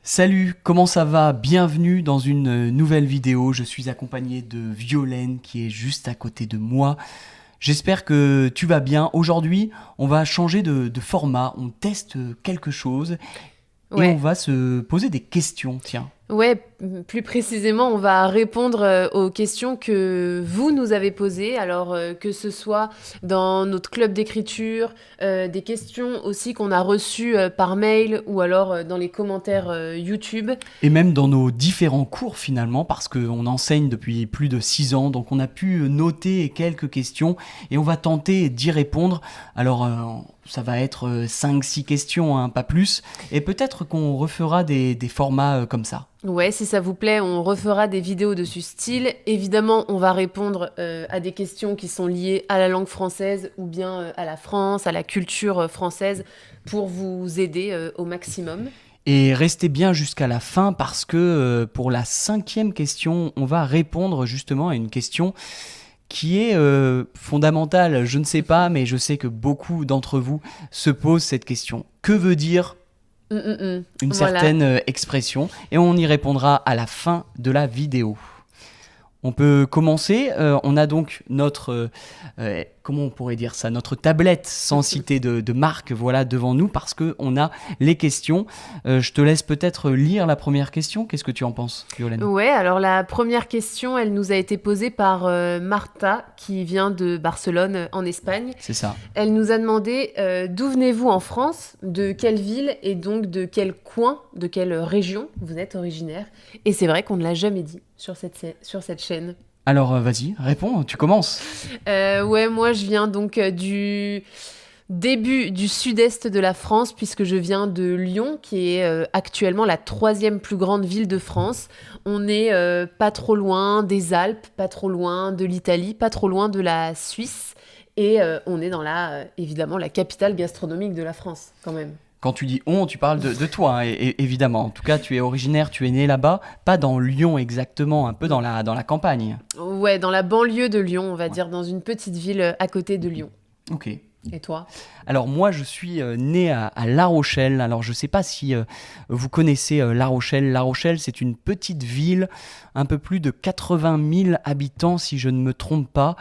Salut, comment ça va? Bienvenue dans une nouvelle vidéo. Je suis accompagné de Violaine qui est juste à côté de moi. J'espère que tu vas bien. Aujourd'hui, on va changer de format. On teste quelque chose et on Ouais, va se poser des questions. Tiens. ouais, plus précisément, on va répondre aux questions que vous nous avez posées. Alors, que ce soit dans notre club d'écriture, des questions aussi qu'on a reçues par mail ou alors dans les commentaires YouTube. Et même dans nos différents cours finalement, parce qu'on enseigne depuis plus de 6 ans, donc on a pu noter quelques questions et on va tenter d'y répondre. Alors ça va être 5-6 questions, hein, pas plus, et peut-être qu'on refera des formats comme ça. Ouais, si ça vous plaît, on refera des vidéos de ce style. Évidemment, on va répondre à des questions qui sont liées à la langue française ou bien à la France, à la culture française, pour vous aider au maximum. Et restez bien jusqu'à la fin parce que pour la 5e question, on va répondre justement à une question qui est fondamentale. Je ne sais pas, mais je sais que beaucoup d'entre vous se posent cette question. Que veut dire une Voilà. certaine expression? Et on y répondra à la fin de la vidéo. On peut commencer. On a donc notre, comment on pourrait dire ça, notre tablette sans citer de marque, voilà, devant nous parce que on a les questions. Je te laisse peut-être lire la première question. Qu'est-ce que tu en penses, Violaine? Ouais, alors la première question, elle nous a été posée par Marta, qui vient de Barcelone, en Espagne. C'est ça. Elle nous a demandé d'où venez-vous en France, de quelle ville et donc de quel coin, de quelle région vous êtes originaire. Et c'est vrai qu'on ne l'a jamais dit sur cette chaîne. Alors vas-y, réponds. Tu commences. Ouais, moi je viens donc du début du sud-est de la France, puisque je viens de Lyon, qui est actuellement la troisième plus grande ville de France. On est pas trop loin des Alpes, pas trop loin de l'Italie, pas trop loin de la Suisse. Et on est dans évidemment, la capitale gastronomique de la France, quand même. Quand tu dis on, tu parles de toi, hein, évidemment. En tout cas, tu es originaire, tu es né là-bas, pas dans Lyon exactement, un peu dans la campagne. Ouais, dans la banlieue de Lyon, on va Ouais. dire, dans une petite ville à côté de Lyon. Ok. Et toi? Alors moi, je suis né à La Rochelle. Alors je ne sais pas si vous connaissez La Rochelle. La Rochelle, c'est une petite ville, un peu plus de 80 000 habitants si je ne me trompe pas.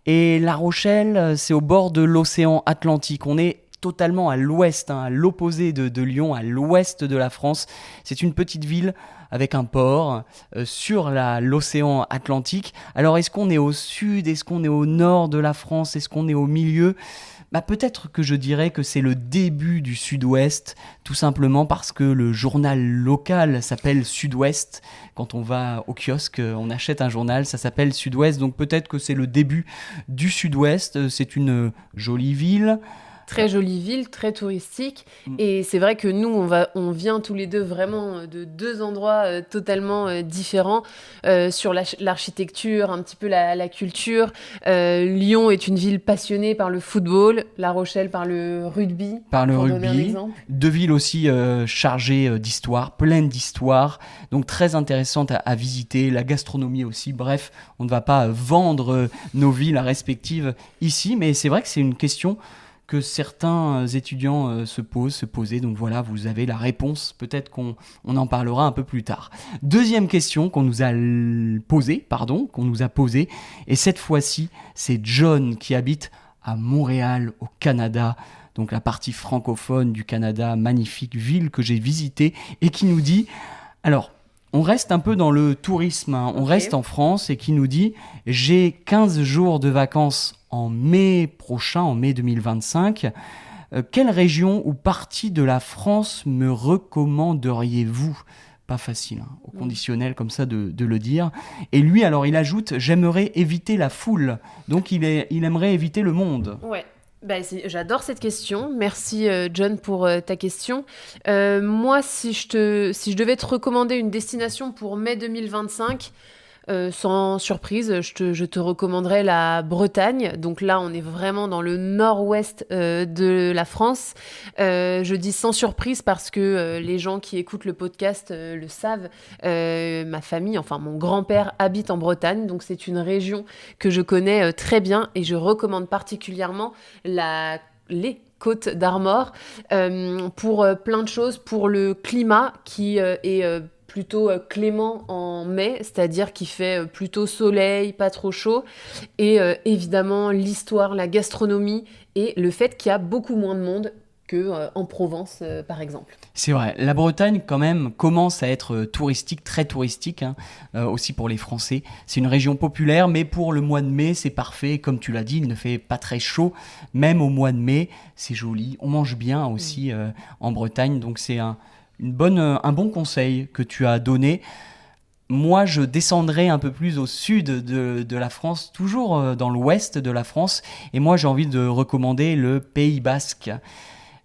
Et La Rochelle, c'est au bord de l'océan Atlantique. On est totalement à l'ouest, hein, à l'opposé de Lyon, à l'ouest de la France. C'est une petite ville avec un port sur l'océan Atlantique. Alors est-ce qu'on est au sud? Est-ce qu'on est au nord de la France? Est-ce qu'on est au milieu? Bah, peut-être que je dirais que c'est le début du Sud-Ouest, tout simplement parce que le journal local s'appelle Sud-Ouest. Quand on va au kiosque, on achète un journal, ça s'appelle Sud-Ouest, donc peut-être que c'est le début du Sud-Ouest. C'est une jolie ville. Très jolie ville, très touristique. Mm. Et c'est vrai que nous, on vient tous les deux vraiment de deux endroits totalement différents sur l'architecture, un petit peu la culture. Lyon est une ville passionnée par le football, La Rochelle par le rugby, Par le pour donner un rugby, exemple. deux villes aussi chargées d'histoire, pleines d'histoire, donc très intéressantes à visiter, la gastronomie aussi, bref, on ne va pas vendre nos villes respectives ici, mais c'est vrai que c'est une question que certains étudiants se posaient. Donc voilà, vous avez la réponse. Peut-être qu'on en parlera un peu plus tard. Deuxième question qu'on nous a posée, et cette fois-ci, c'est John qui habite à Montréal, au Canada. Donc la partie francophone du Canada, magnifique ville que j'ai visitée, et qui nous dit, alors, on reste un peu dans le tourisme, hein. On Ok. reste en France et qui nous dit j'ai 15 jours de vacances en mai prochain, en mai 2025. Quelle région ou partie de la France me recommanderiez-vous? Pas facile, hein, au Mm. conditionnel comme ça de le dire. Et lui, alors, il ajoute j'aimerais éviter la foule. Donc, il aimerait éviter le monde. Ouais. Bah, j'adore cette question. Merci John pour ta question. Moi, si je devais te recommander une destination pour mai 2025, sans surprise, je te recommanderais la Bretagne. Donc là, on est vraiment dans le nord-ouest de la France. Je dis sans surprise parce que les gens qui écoutent le podcast le savent. Ma famille, enfin mon grand-père habite en Bretagne, donc c'est une région que je connais très bien et je recommande particulièrement les Côte d'Armor, pour plein de choses, pour le climat qui est plutôt clément en mai, c'est-à-dire qu'il fait plutôt soleil, pas trop chaud, et évidemment l'histoire, la gastronomie et le fait qu'il y a beaucoup moins de monde qu'en Provence, par exemple. C'est vrai, la Bretagne quand même commence à être touristique, très touristique, hein, aussi pour les Français. C'est une région populaire, mais pour le mois de mai, c'est parfait. Comme tu l'as dit, il ne fait pas très chaud, même au mois de mai, c'est joli. On mange bien aussi en Bretagne, donc c'est un bon conseil que tu as donné. Moi, je descendrai un peu plus au sud de la France, toujours dans l'ouest de la France, et moi j'ai envie de recommander le Pays Basque.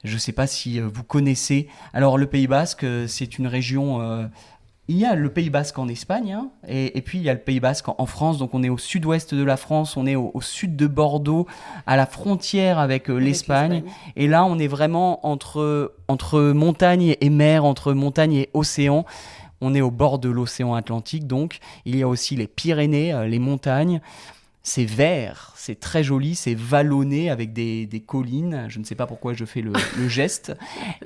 Je ne sais pas si vous connaissez. Alors, le Pays Basque, c'est une région. Il y a le Pays Basque en Espagne, hein, et puis il y a le Pays Basque en France. Donc, on est au sud-ouest de la France, on est au sud de Bordeaux, à la frontière avec l'Espagne. Et là, on est vraiment entre montagne et mer, entre montagne et océan. On est au bord de l'océan Atlantique, donc il y a aussi les Pyrénées, les montagnes. C'est vert, c'est très joli, c'est vallonné avec des collines. Je ne sais pas pourquoi je fais le geste.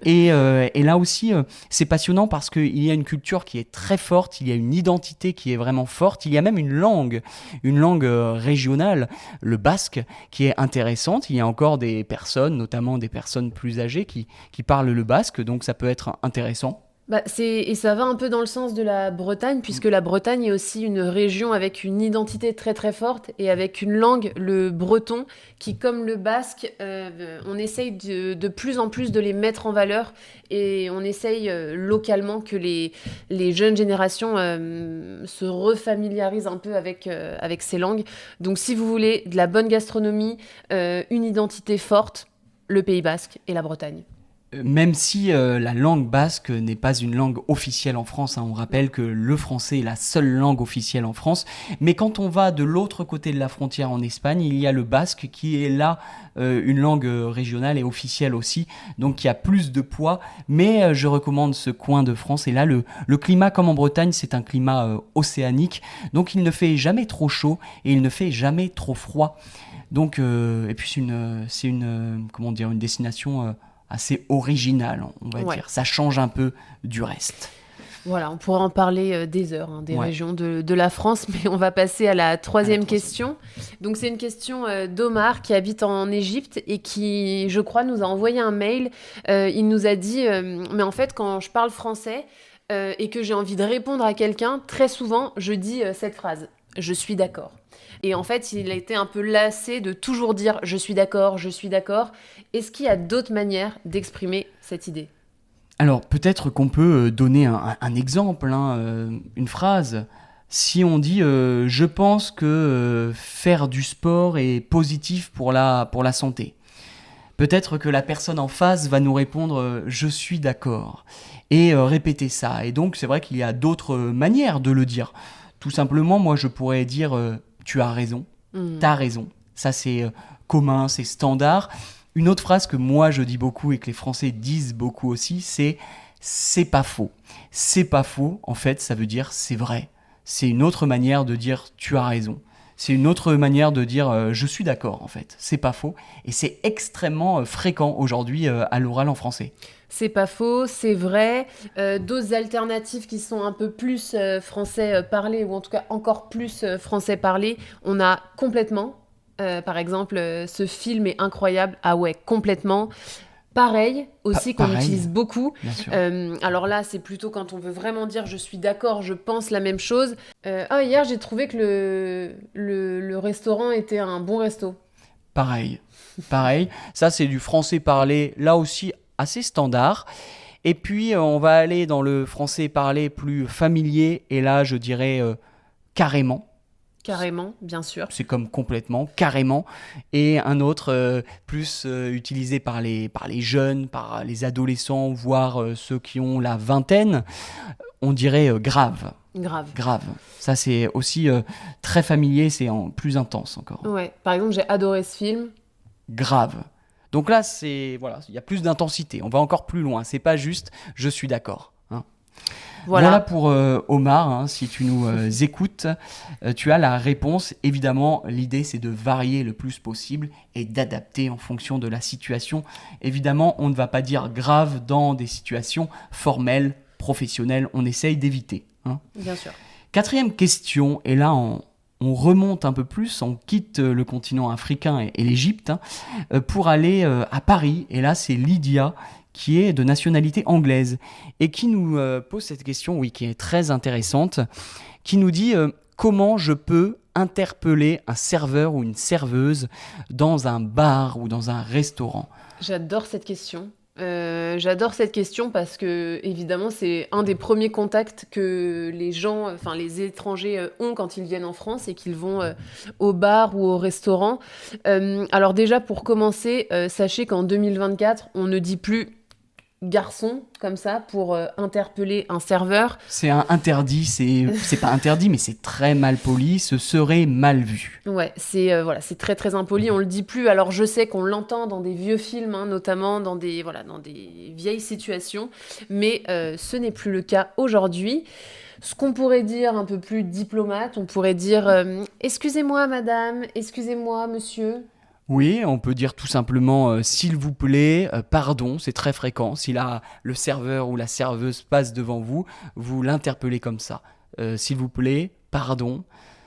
Et là aussi, c'est passionnant parce qu'il y a une culture qui est très forte, il y a une identité qui est vraiment forte, il y a même une langue régionale, le basque, qui est intéressante. Il y a encore des personnes, notamment des personnes plus âgées, qui parlent le basque, donc ça peut être intéressant. Et ça va un peu dans le sens de la Bretagne, puisque la Bretagne est aussi une région avec une identité très très forte et avec une langue, le breton, qui comme le basque, on essaye de plus en plus de les mettre en valeur et on essaye localement que les jeunes générations se refamiliarisent un peu avec ces langues. Donc si vous voulez de la bonne gastronomie, une identité forte, le Pays Basque et la Bretagne. Même si la langue basque n'est pas une langue officielle en France, hein, on rappelle que le français est la seule langue officielle en France, mais quand on va de l'autre côté de la frontière en Espagne, il y a le basque qui est là une langue régionale et officielle aussi, donc qui a plus de poids, mais je recommande ce coin de France, et là le climat comme en Bretagne, c'est un climat océanique, donc il ne fait jamais trop chaud et il ne fait jamais trop froid, donc, et puis c'est une destination assez original, on va dire. Ça change un peu du reste. Voilà, on pourrait en parler des heures, hein, des régions de la France, mais on va passer à la troisième question. Donc c'est une question d'Omar qui habite en Égypte et qui, je crois, nous a envoyé un mail. Il nous a dit, mais en fait, quand je parle français et que j'ai envie de répondre à quelqu'un, très souvent, je dis cette phrase, « je suis d'accord ». Et en fait, il a été un peu lassé de toujours dire « je suis d'accord, je suis d'accord ». Est-ce qu'il y a d'autres manières d'exprimer cette idée ? Alors, peut-être qu'on peut donner un exemple, hein, une phrase. Si on dit je pense que faire du sport est positif pour la santé ». Peut-être que la personne en face va nous répondre je suis d'accord et répéter ça. Et donc, c'est vrai qu'il y a d'autres manières de le dire. Tout simplement, moi, je pourrais dire tu as raison, t'as raison. Ça, c'est commun, c'est standard. Une autre phrase que moi, je dis beaucoup et que les Français disent beaucoup aussi, c'est pas faux. C'est pas faux, en fait, ça veut dire c'est vrai. C'est une autre manière de dire tu as raison. C'est une autre manière de dire je suis d'accord, en fait. C'est pas faux. Et c'est extrêmement fréquent aujourd'hui à l'oral en français. C'est pas faux, c'est vrai. D'autres alternatives qui sont un peu plus français parlé, ou en tout cas encore plus français parlé, on a complètement. Par exemple, ce film est incroyable. Ah ouais, complètement. Pareil, aussi qu'on utilise beaucoup. Alors là, c'est plutôt quand on veut vraiment dire je suis d'accord, je pense la même chose. Hier, j'ai trouvé que le restaurant était un bon resto. Pareil. Ça, c'est du français parlé, là aussi, assez standard. Et puis, on va aller dans le français parlé plus familier. Et là, je dirais carrément. Carrément, bien sûr. C'est comme complètement, carrément. Et un autre plus utilisé par les jeunes, par les adolescents, voire ceux qui ont la vingtaine, on dirait grave. Grave. Ça, c'est aussi très familier, c'est plus intense encore. Ouais, par exemple, j'ai adoré ce film. Grave. Donc là, il y a plus d'intensité. On va encore plus loin. C'est pas juste « je suis d'accord ». Voilà pour Omar, hein, si tu nous écoutes, tu as la réponse. Évidemment, l'idée c'est de varier le plus possible et d'adapter en fonction de la situation. Évidemment, on ne va pas dire grave dans des situations formelles, professionnelles, on essaye d'éviter. Hein. Bien sûr. 4e question, et là on remonte un peu plus, on quitte le continent africain et l'Égypte pour aller à Paris. Et là, c'est Lydia qui est de nationalité anglaise et qui nous pose cette question, oui, qui est très intéressante, qui nous dit comment je peux interpeller un serveur ou une serveuse dans un bar ou dans un restaurant. J'adore cette question. J'adore cette question parce que, évidemment, c'est un des premiers contacts que les gens, enfin les étrangers ont quand ils viennent en France et qu'ils vont au bar ou au restaurant. Alors déjà, pour commencer, sachez qu'en 2024, on ne dit plus garçon comme ça pour interpeller un serveur. C'est un interdit, c'est pas interdit, mais c'est très mal poli, ce serait mal vu. Ouais, c'est très très impoli, on le dit plus. Alors je sais qu'on l'entend dans des vieux films, hein, notamment dans des vieilles situations, mais ce n'est plus le cas aujourd'hui. Ce qu'on pourrait dire un peu plus diplomate, on pourrait dire excusez-moi madame, excusez-moi monsieur. Oui, on peut dire tout simplement s'il vous plaît, pardon, c'est très fréquent. Si là, le serveur ou la serveuse passe devant vous, vous l'interpellez comme ça. S'il vous plaît, pardon.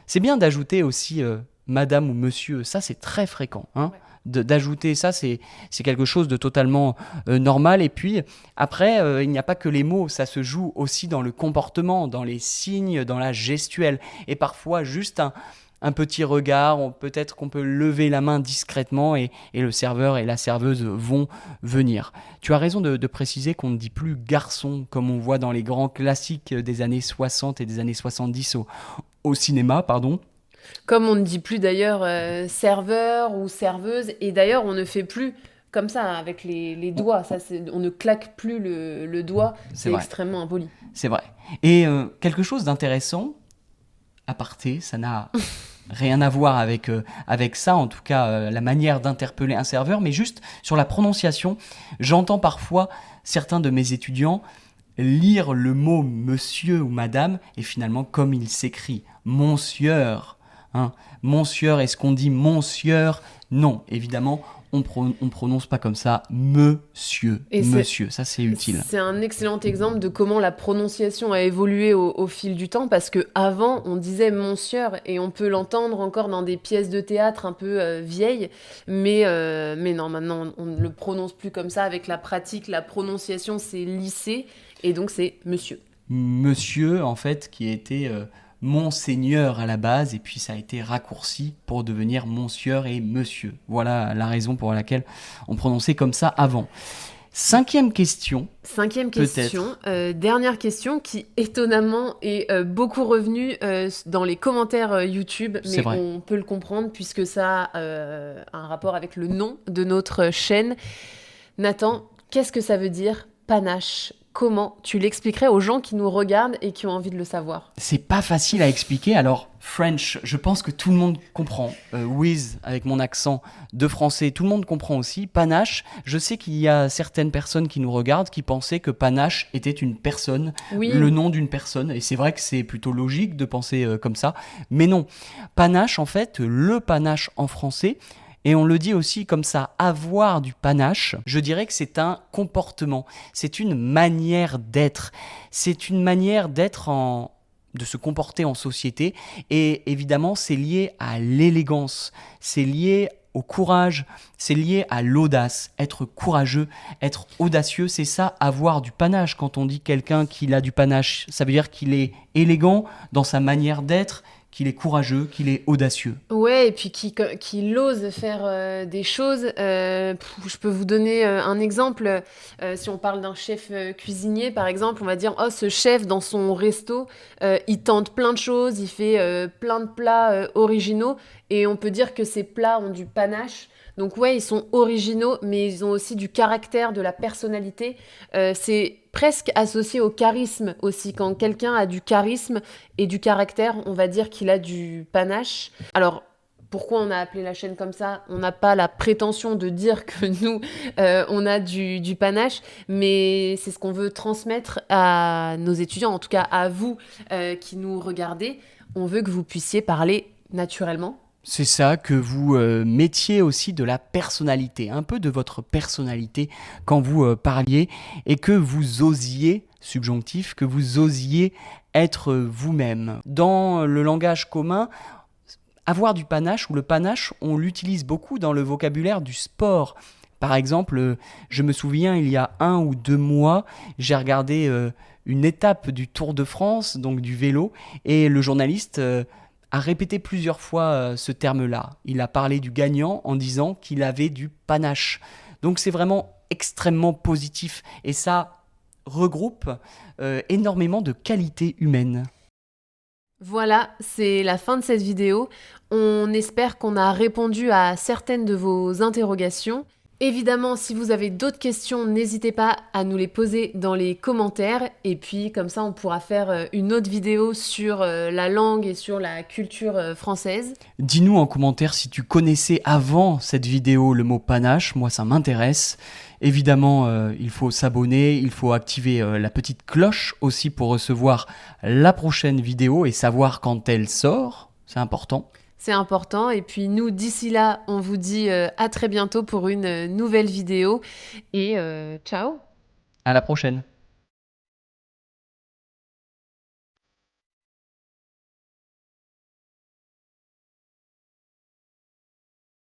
C'est bien d'ajouter aussi madame ou monsieur, ça c'est très fréquent. Hein. Ouais. D'ajouter ça, c'est quelque chose de totalement normal. Et puis après, il n'y a pas que les mots, ça se joue aussi dans le comportement, dans les signes, dans la gestuelle. Et parfois juste un petit regard, peut-être qu'on peut lever la main discrètement et le serveur et la serveuse vont venir. Tu as raison de préciser qu'on ne dit plus garçon comme on voit dans les grands classiques des années 60 et des années 70 au cinéma, pardon. Comme on ne dit plus d'ailleurs serveur ou serveuse, et d'ailleurs on ne fait plus comme ça avec les doigts, on ne claque plus le doigt, c'est extrêmement impoli. C'est vrai. Et quelque chose d'intéressant, aparté, ça n'a rien à voir avec ça, en tout cas la manière d'interpeller un serveur, mais juste sur la prononciation. J'entends parfois certains de mes étudiants lire le mot monsieur ou madame et finalement comme il s'écrit, monsieur. Hein. Monsieur, est-ce qu'on dit monsieur ? Non, évidemment, on prononce pas comme ça, monsieur, monsieur, ça c'est utile. C'est un excellent exemple de comment la prononciation a évolué au fil du temps, parce qu'avant on disait monsieur, et on peut l'entendre encore dans des pièces de théâtre un peu vieilles, mais non, maintenant on ne le prononce plus comme ça. Avec la pratique, la prononciation s'est lissée, et donc c'est monsieur. Monsieur, en fait, qui était Monseigneur à la base, et puis ça a été raccourci pour devenir Monsieur et Monsieur. Voilà la raison pour laquelle on prononçait comme ça avant. Cinquième question, dernière question qui étonnamment est beaucoup revenue dans les commentaires YouTube, mais on peut le comprendre puisque ça a un rapport avec le nom de notre chaîne. Nathan, qu'est-ce que ça veut dire panache ? Comment tu l'expliquerais aux gens qui nous regardent et qui ont envie de le savoir ? C'est pas facile à expliquer. Alors, French, je pense que tout le monde comprend. With, avec mon accent de français, tout le monde comprend aussi. Panache, je sais qu'il y a certaines personnes qui nous regardent qui pensaient que panache était une personne, le nom d'une personne. Et c'est vrai que c'est plutôt logique de penser comme ça. Mais non. Panache, en fait, le panache en français, et on le dit aussi comme ça, avoir du panache, je dirais que c'est un comportement, c'est une manière d'être. C'est une manière d'être de se comporter en société, et évidemment c'est lié à l'élégance, c'est lié au courage, c'est lié à l'audace, être courageux, être audacieux, c'est ça, avoir du panache. Quand on dit quelqu'un qu'il a du panache, ça veut dire qu'il est élégant dans sa manière d'être, qu'il est courageux, qu'il est audacieux. Ouais, et puis qu'il ose faire des choses. Je peux vous donner un exemple. Si on parle d'un chef cuisinier, par exemple, on va dire « Oh, ce chef, dans son resto, il tente plein de choses, il fait plein de plats originaux. » Et on peut dire que ces plats ont du panache. Donc ouais, ils sont originaux, mais ils ont aussi du caractère, de la personnalité. C'est presque associé au charisme aussi. Quand quelqu'un a du charisme et du caractère, on va dire qu'il a du panache. Alors, pourquoi on a appelé la chaîne comme ça. On n'a pas la prétention de dire que nous, on a du panache, mais c'est ce qu'on veut transmettre à nos étudiants, en tout cas à vous qui nous regardez. On veut que vous puissiez parler naturellement. C'est ça, que vous mettiez aussi de la personnalité, un peu de votre personnalité quand vous parliez, et que vous osiez, subjonctif, que vous osiez être vous-même. Dans le langage commun, avoir du panache ou le panache, on l'utilise beaucoup dans le vocabulaire du sport. Par exemple, je me souviens, il y a 1 ou 2 mois, j'ai regardé une étape du Tour de France, donc du vélo, et le journaliste a répété plusieurs fois ce terme-là. Il a parlé du gagnant en disant qu'il avait du panache. Donc c'est vraiment extrêmement positif, et ça regroupe énormément de qualités humaines. Voilà, c'est la fin de cette vidéo. On espère qu'on a répondu à certaines de vos interrogations. Évidemment, si vous avez d'autres questions, n'hésitez pas à nous les poser dans les commentaires. Et puis, comme ça, on pourra faire une autre vidéo sur la langue et sur la culture française. Dis-nous en commentaire si tu connaissais avant cette vidéo le mot panache, moi ça m'intéresse. Évidemment, il faut s'abonner, il faut activer la petite cloche aussi pour recevoir la prochaine vidéo et savoir quand elle sort, c'est important. C'est important. Et puis nous, d'ici là, on vous dit à très bientôt pour une nouvelle vidéo. Et ciao! À la prochaine.